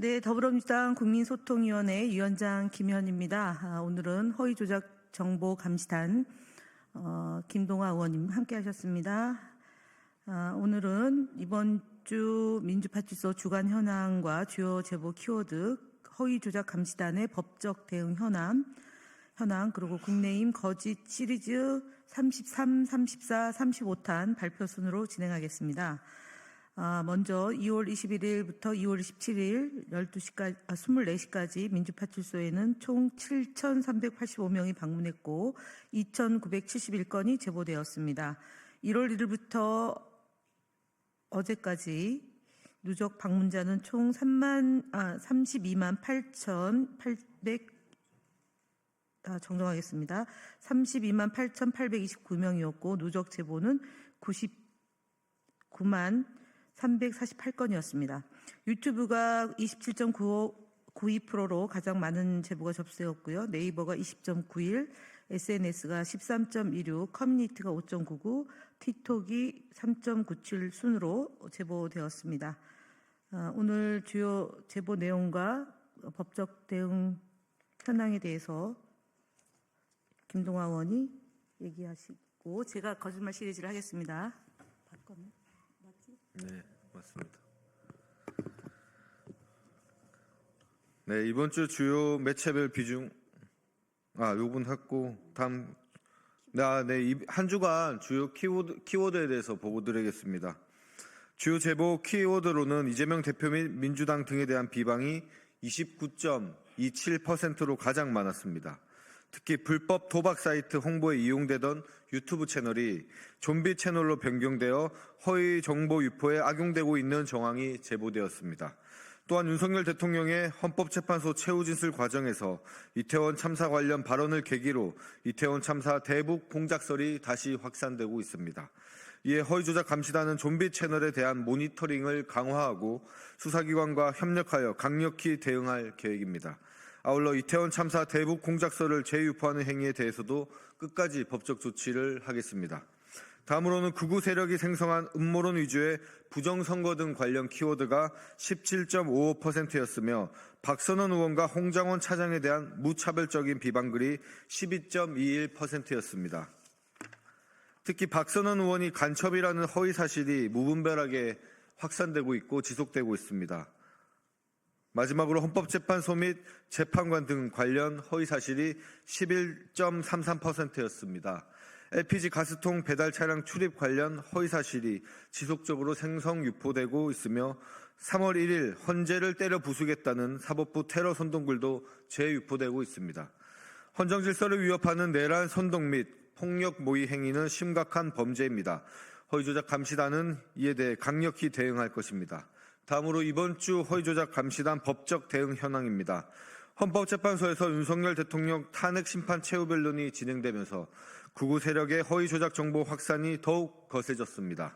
네, 더불어민주당 국민소통위원회 위원장 김현입니다. 오늘은 허위조작 정보감시단 김동화 의원님 함께하셨습니다. 오늘은 이번 주 민주파출소 주간 현황과 주요 제보 키워드, 허위조작 감시단의 법적 대응 현황, 그리고 국내임 거짓 시리즈 33, 34, 35탄 발표 순으로 진행하겠습니다. 먼저 2월 21일부터 2월 17일 24시까지 민주파출소에는 총 7,385명이 방문했고 2,971건이 제보되었습니다. 1월 1일부터 어제까지 누적 방문자는 총 32만 8,829명이었고 누적 제보는 99만 348건이었습니다. 유튜브가 27.92%로 가장 많은 제보가 접수되었고요. 네이버가 20.91, SNS가 13.16, 커뮤니티가 5.99, 틱톡이 3.97 순으로 제보되었습니다. 오늘 주요 제보 내용과 법적 대응 현황에 대해서 김동화 의원이 얘기하시고 제가 거짓말 시리즈를 하겠습니다. 네, 맞습니다. 네, 이번 주 주요 매체별 비중, 요분 했고, 다음, 한 주간 주요 키워드에 대해서 보고 드리겠습니다. 주요 제보 키워드로는 이재명 대표 및 민주당 등에 대한 비방이 29.27%로 가장 많았습니다. 특히 불법 도박 사이트 홍보에 이용되던 유튜브 채널이 좀비 채널로 변경되어 허위 정보 유포에 악용되고 있는 정황이 제보되었습니다. 또한 윤석열 대통령의 헌법재판소 최후 진술 과정에서 이태원 참사 관련 발언을 계기로 이태원 참사 대북 공작설이 다시 확산되고 있습니다. 이에 허위조작 감시단은 좀비 채널에 대한 모니터링을 강화하고 수사기관과 협력하여 강력히 대응할 계획입니다. 아울러 이태원 참사 대북 공작설을 재유포하는 행위에 대해서도 끝까지 법적 조치를 하겠습니다. 다음으로는 극우 세력이 생성한 음모론 위주의 부정선거 등 관련 키워드가 17.55%였으며 박선원 의원과 홍장원 차장에 대한 무차별적인 비방글이 12.21%였습니다. 특히 박선원 의원이 간첩이라는 허위 사실이 무분별하게 확산되고 있고 지속되고 있습니다. 마지막으로 헌법재판소 및 재판관 등 관련 허위 사실이 11.33%였습니다. LPG 가스통 배달 차량 출입 관련 허위 사실이 지속적으로 생성 유포되고 있으며 3월 1일 헌재를 때려 부수겠다는 사법부 테러 선동글도 재유포되고 있습니다. 헌정 질서를 위협하는 내란 선동 및 폭력 모의 행위는 심각한 범죄입니다. 허위조작 감시단은 이에 대해 강력히 대응할 것입니다. 다음으로 이번 주 허위조작 감시단 법적 대응 현황입니다. 헌법재판소에서 윤석열 대통령 탄핵 심판 최후 변론이 진행되면서 극우 세력의 허위조작 정보 확산이 더욱 거세졌습니다.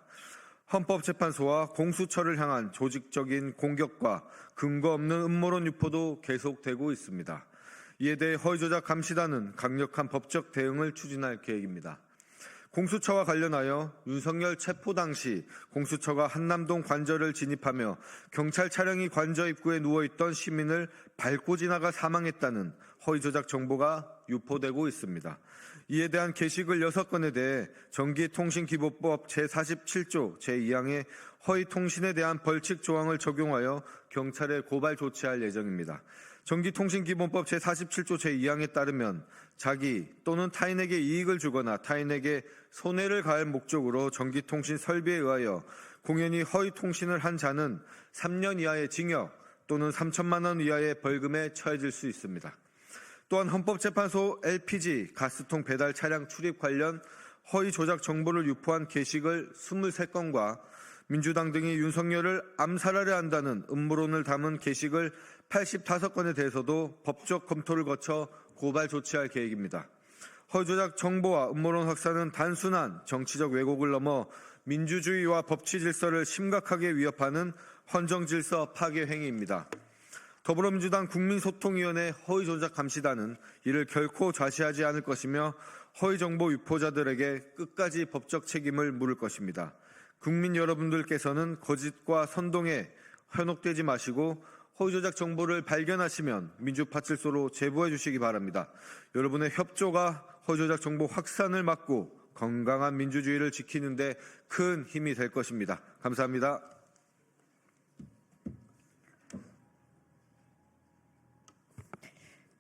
헌법재판소와 공수처를 향한 조직적인 공격과 근거 없는 음모론 유포도 계속되고 있습니다. 이에 대해 허위조작 감시단은 강력한 법적 대응을 추진할 계획입니다. 공수처와 관련하여 윤석열 체포 당시 공수처가 한남동 관저를 진입하며 경찰 차량이 관저 입구에 누워있던 시민을 밟고 지나가 사망했다는 허위조작 정보가 유포되고 있습니다. 이에 대한 게시글 6건에 대해 전기통신기본법 제47조 제2항의 허위통신에 대한 벌칙 조항을 적용하여 경찰에 고발 조치할 예정입니다. 전기통신기본법 제47조 제2항에 따르면 자기 또는 타인에게 이익을 주거나 타인에게 손해를 가할 목적으로 전기통신 설비에 의하여 공연히 허위통신을 한 자는 3년 이하의 징역 또는 3천만 원 이하의 벌금에 처해질 수 있습니다. 또한 헌법재판소 LPG 가스통 배달 차량 출입 관련 허위 조작 정보를 유포한 게시글 23건과 민주당 등이 윤석열을 암살하려 한다는 음모론을 담은 게시글 85건에 대해서도 법적 검토를 거쳐 고발 조치할 계획입니다. 허위조작 정보와 음모론 확산은 단순한 정치적 왜곡을 넘어 민주주의와 법치 질서를 심각하게 위협하는 헌정질서 파괴 행위입니다. 더불어민주당 국민소통위원회 허위조작 감시단은 이를 결코 좌시하지 않을 것이며 허위정보 유포자들에게 끝까지 법적 책임을 물을 것입니다. 국민 여러분들께서는 거짓과 선동에 현혹되지 마시고 허위조작 정보를 발견하시면 민주파출소로 제보해 주시기 바랍니다. 여러분의 협조가 허위조작 정보 확산을 막고 건강한 민주주의를 지키는 데 큰 힘이 될 것입니다. 감사합니다.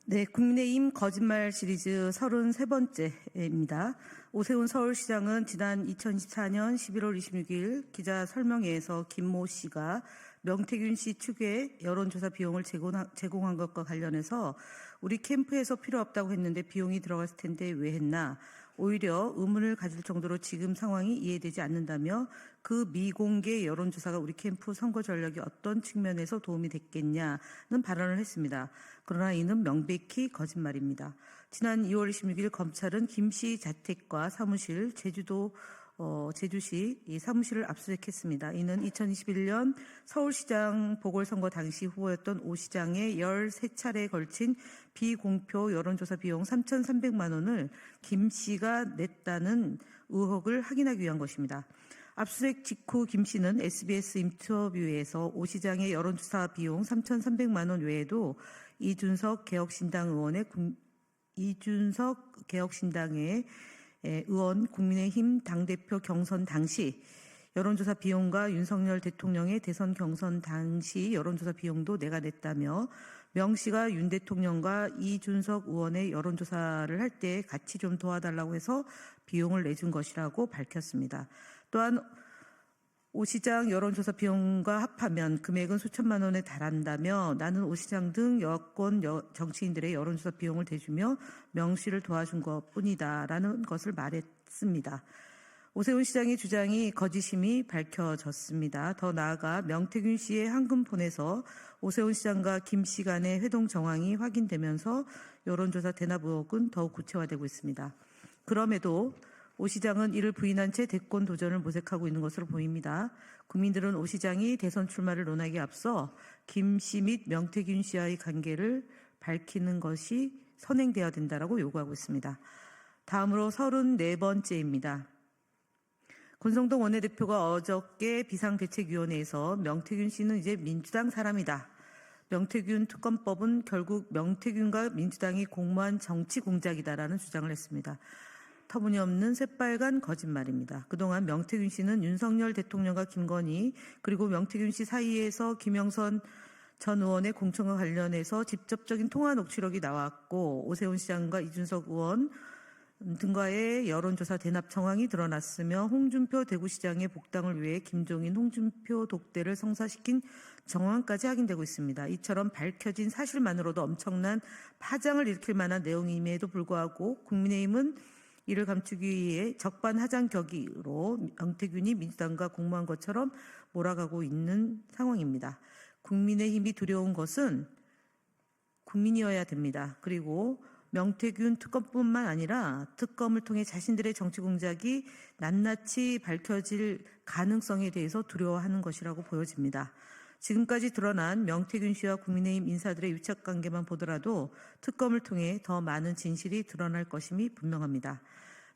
네, 국민의힘 거짓말 시리즈 33번째입니다. 오세훈 서울시장은 지난 2024년 11월 26일 기자 설명회에서 김모 씨가 명태균 씨 측에 여론조사 비용을 제공한 것과 관련해서 우리 캠프에서 필요 없다고 했는데 비용이 들어갔을 텐데 왜 했나? 오히려 의문을 가질 정도로 지금 상황이 이해되지 않는다며 그 미공개 여론조사가 우리 캠프 선거 전략에 어떤 측면에서 도움이 됐겠냐는 발언을 했습니다. 그러나 이는 명백히 거짓말입니다. 지난 2월 26일 검찰은 김 씨 자택과 사무실, 제주시 이 사무실을 압수수색했습니다. 이는 2021년 서울시장 보궐선거 당시 후보였던 오 시장의 13차례에 걸친 비공표 여론조사 비용 3,300만 원을 김 씨가 냈다는 의혹을 확인하기 위한 것입니다. 압수수색 직후 김 씨는 SBS 인터뷰에서 오 시장의 여론조사 비용 3,300만 원 외에도 이준석 개혁신당의 의원 국민의힘 당대표 경선 당시 여론조사 비용과 윤석열 대통령의 대선 경선 당시 여론조사 비용도 내가 냈다며 명 씨가 윤 대통령과 이준석 의원의 여론조사를 할 때 같이 좀 도와달라고 해서 비용을 내준 것이라고 밝혔습니다. 또한 오 시장 여론조사 비용과 합하면 금액은 수천만 원에 달한다며 나는 오 시장 등 여권 정치인들의 여론조사 비용을 대주며 명 씨를 도와준 것뿐이다라는 것을 말했습니다. 오세훈 시장의 주장이 거짓임이 밝혀졌습니다. 더 나아가 명태균 씨의 한금폰에서 오세훈 시장과 김 씨 간의 회동 정황이 확인되면서 여론조사 대납 의혹은 더욱 구체화되고 있습니다. 그럼에도 오 시장은 이를 부인한 채 대권 도전을 모색하고 있는 것으로 보입니다. 국민들은 오 시장이 대선 출마를 논하기에 앞서 김 씨 및 명태균 씨와의 관계를 밝히는 것이 선행되어야 된다라고 요구하고 있습니다. 다음으로 34번째입니다. 권성동 원내대표가 어저께 비상대책위원회에서 명태균 씨는 이제 민주당 사람이다. 명태균 특검법은 결국 명태균과 민주당이 공모한 정치 공작이다라는 주장을 했습니다. 터무니없는 새빨간 거짓말입니다. 그동안 명태균 씨는 윤석열 대통령과 김건희 그리고 명태균 씨 사이에서 김영선 전 의원의 공천과 관련해서 직접적인 통화 녹취록이 나왔고 오세훈 시장과 이준석 의원 등과의 여론조사 대납 정황이 드러났으며 홍준표 대구시장의 복당을 위해 김종인 홍준표 독대를 성사시킨 정황까지 확인되고 있습니다. 이처럼 밝혀진 사실만으로도 엄청난 파장을 일으킬 만한 내용임에도 불구하고 국민의힘은 이를 감추기 위해 적반하장격으로 명태균이 민주당과 공모한 것처럼 몰아가고 있는 상황입니다. 국민의힘이 두려운 것은 국민이어야 됩니다. 그리고 명태균 특검뿐만 아니라 특검을 통해 자신들의 정치 공작이 낱낱이 밝혀질 가능성에 대해서 두려워하는 것이라고 보여집니다. 지금까지 드러난 명태균 씨와 국민의힘 인사들의 유착관계만 보더라도 특검을 통해 더 많은 진실이 드러날 것임이 분명합니다.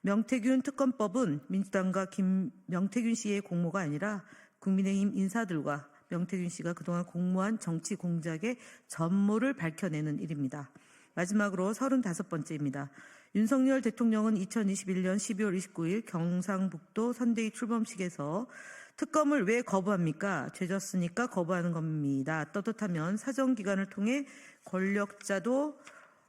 명태균 특검법은 민주당과 명태균 씨의 공모가 아니라 국민의힘 인사들과 명태균 씨가 그동안 공모한 정치 공작의 전모를 밝혀내는 일입니다. 마지막으로 35번째입니다. 윤석열 대통령은 2021년 12월 29일 경상북도 선대위 출범식에서 특검을 왜 거부합니까? 죄졌으니까 거부하는 겁니다. 떳떳하면 사정기관을 통해 권력자도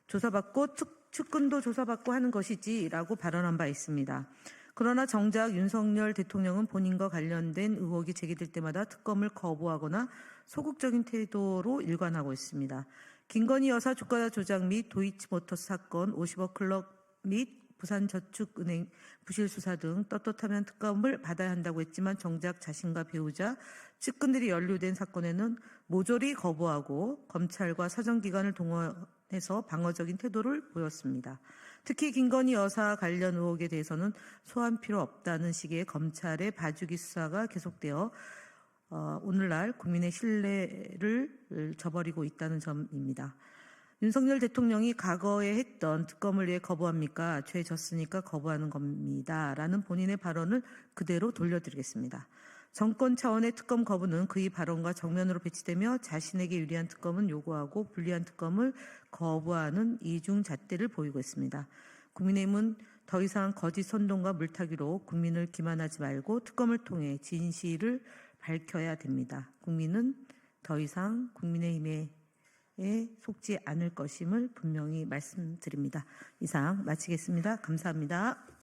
조사받고 측근도 조사받고 하는 것이지라고 발언한 바 있습니다. 그러나 정작 윤석열 대통령은 본인과 관련된 의혹이 제기될 때마다 특검을 거부하거나 소극적인 태도로 일관하고 있습니다. 김건희 여사 주가 조작 및 도이치모터스 사건, 50억 클럽 및 부산저축은행 부실 수사 등 떳떳하면 특검을 받아야 한다고 했지만 정작 자신과 배우자, 측근들이 연루된 사건에는 모조리 거부하고 검찰과 사정기관을 동원해서 방어적인 태도를 보였습니다. 특히 김건희 여사 관련 의혹에 대해서는 소환 필요 없다는 식의 검찰의 봐주기 수사가 계속되어 오늘날 국민의 신뢰를 저버리고 있다는 점입니다. 윤석열 대통령이 과거에 했던 특검을 왜 거부합니까? 죄 졌으니까 거부하는 겁니다. 라는 본인의 발언을 그대로 돌려드리겠습니다. 정권 차원의 특검 거부는 그의 발언과 정면으로 배치되며 자신에게 유리한 특검은 요구하고 불리한 특검을 거부하는 이중잣대를 보이고 있습니다. 국민의힘은 더 이상 거짓 선동과 물타기로 국민을 기만하지 말고 특검을 통해 진실을 밝혀야 됩니다. 국민은 더 이상 국민의힘에 속지 않을 것임을 분명히 말씀드립니다. 이상 마치겠습니다. 감사합니다.